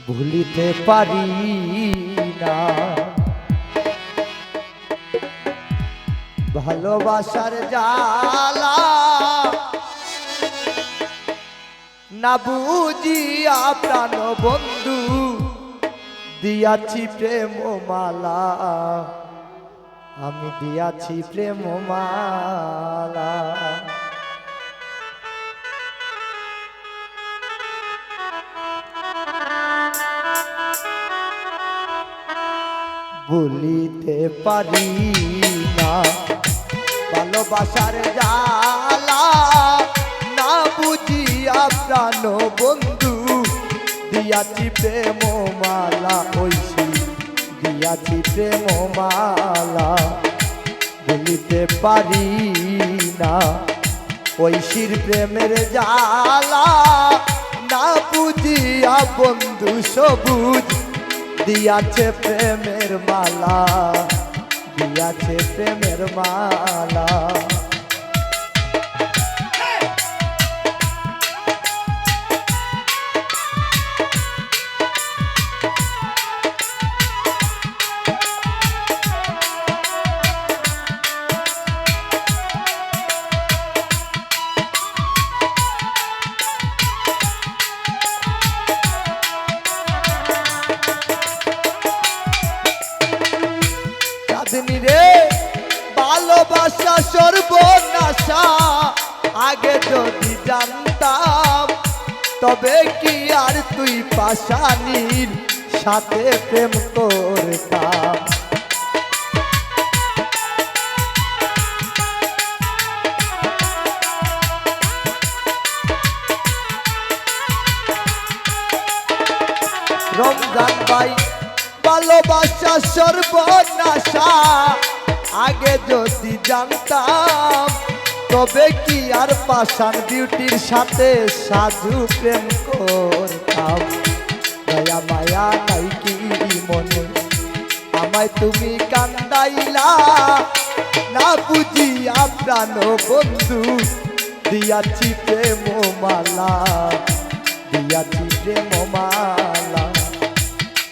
ভুলিতে পারি না ভালোবাসার জ্বালা না বুঝিয়া প্রাণ বন্ধু দিয়াছি প্রেম মালা আমি দিয়াছি প্রেম মালা বলিতে পারি না ভালোবাসার জ্বালা না বুঝিয়া প্রাণ বন্ধু দিয়াছি প্রেম মালা ঐশী দিয়াছি প্রেম মালা বলিতে পারি না ঐশীর প্রেমের জ্বালা না বুঝিয়া বন্ধু সবুজ দিয়াছে প্রেমের মালা দিয়াছে প্রেমের মালা রে ভালোবাসা সর্বনাশা আগে যদি জানতাম তবে কি আর তুই পাশানির সাথে প্রেম করতাম রমজান ভাই ভালোবাসা সর্বনাশা আগে যদি জানতাম তবে কি আর পাশান বিউটির সাথে সাজু প্রেম করতাম দয়া মায়া নাই কি মনে আমায় তুমি কান্দাইলা না বুঝিয়া প্রাণ বন্ধু দিয়াছি প্রেম মালা দিয়াছি প্রেম মালা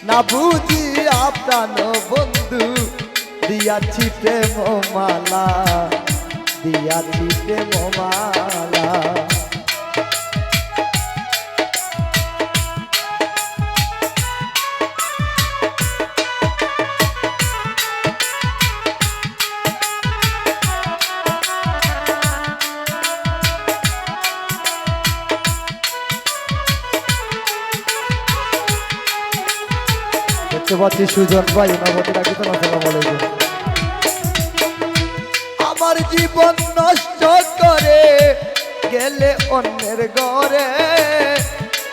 না বুঝিয়া প্রাণ বন্ধু দিয়াছি প্রেম মালা দিয়াছি প্রেম মালা দেখতে পাচ্ছি সুজন ভাই নবতী রাখিতেন আসসালামু আলাইকুম আমার জীবন নষ্ট করে গেলে অন্যের ঘরে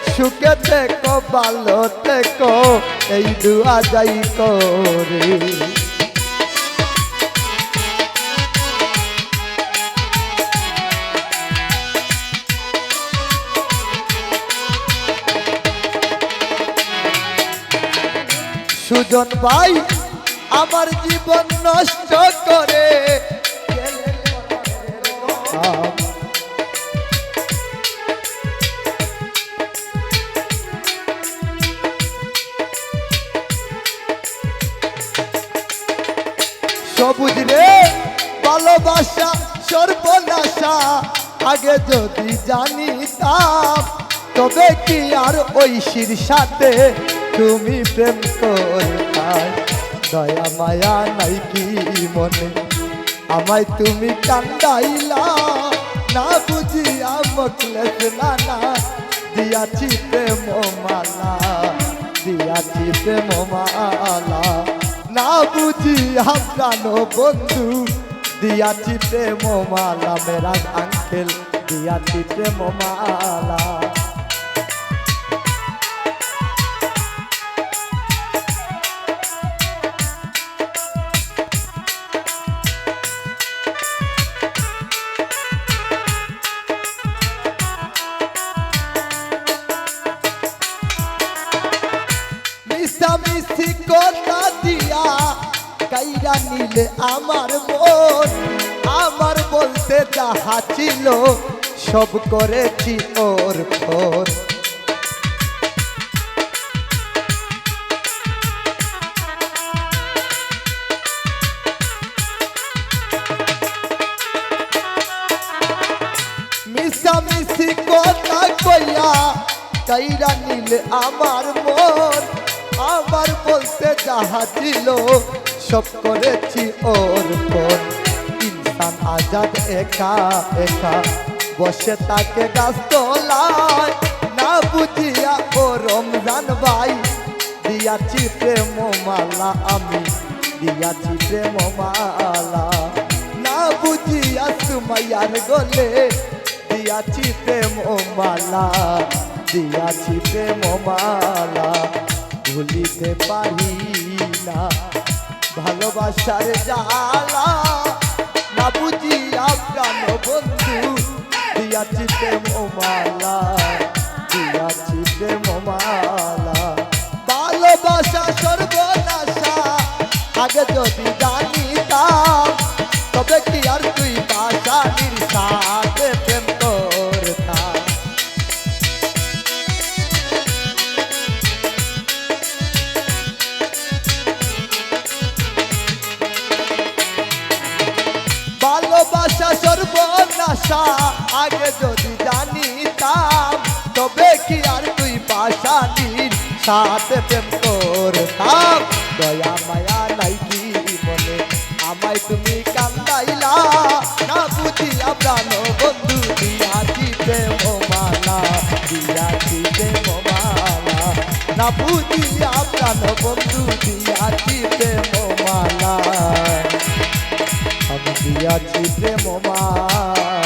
সুখে থেকো ভালো থেকো এই দুয়া যাই করে সুজন ভাই আমার জীবন নষ্ট করে সবুজ রে ভালোবাসা সর্বনাশা আগে যদি জানিতাম তবে কি আর ঐশীর সাথে তুমি প্রেম করতাই দয়া মায়া নাই কি মনে আমায় তুমি কান্দাইলা না বুঝিয়া মকলেস নানা দিয়াছি প্রেম মালা দিয়াছি প্রেম মালা না বুঝিয়া প্রাণ বন্ধু দিয়াছি প্রেম মালা মেরা আঙ্কেল দিয়াছি প্রেম মালা মিশামিশি কথা দিয়া কাইরা নিলে আমার মন আমার বলতে যাহা ছিল সব করেছি ওর ফোন কাইরা নিলে আমার মন, আমার বলতে যাহা ছিল সব করেছি ওর পর। ইনসান আজাদ একা একা বসে তাকে গাছ তলায়, না বুঝিয়া ও রমজান ভাই দিয়াছি প্রেম মালা, আমি দিয়াছি প্রেম মালা। না বুঝিয়া সুমাইয়ার গলে দিয়াছি প্রেম মালা, দিয়াছি প্রেম মালা। ভুলিতে পারি না ভালোবাসার জ্বালা, না বুঝিয়া প্রাণ বন্ধু দিয়াছি প্রেম মালা, দিয়াছি প্রেম মালা। ভালোবাসা সর্বনাশা আগে যদি জানিতাম, তবে কি আর তুই পাশানির সাথে প্রেম করতাম। ভালোবাসা সর্বনাশা আগে যদি জানিতাম, তবে কি আর তুই পাশানির সাথে প্রেম করতাম। দয়া মায়া নাই কি মনে আমায় তুমি কান্দাইলা, না বুঝিয়া প্রাণ বন্ধু দিয়াছি প্রেম মালা, দিয়াছি প্রেম মালা। না বুঝিয়া প্রাণ বন্ধু দিয়াছি প্রেম মালা, আমি দিয়াছি প্রেম মালা।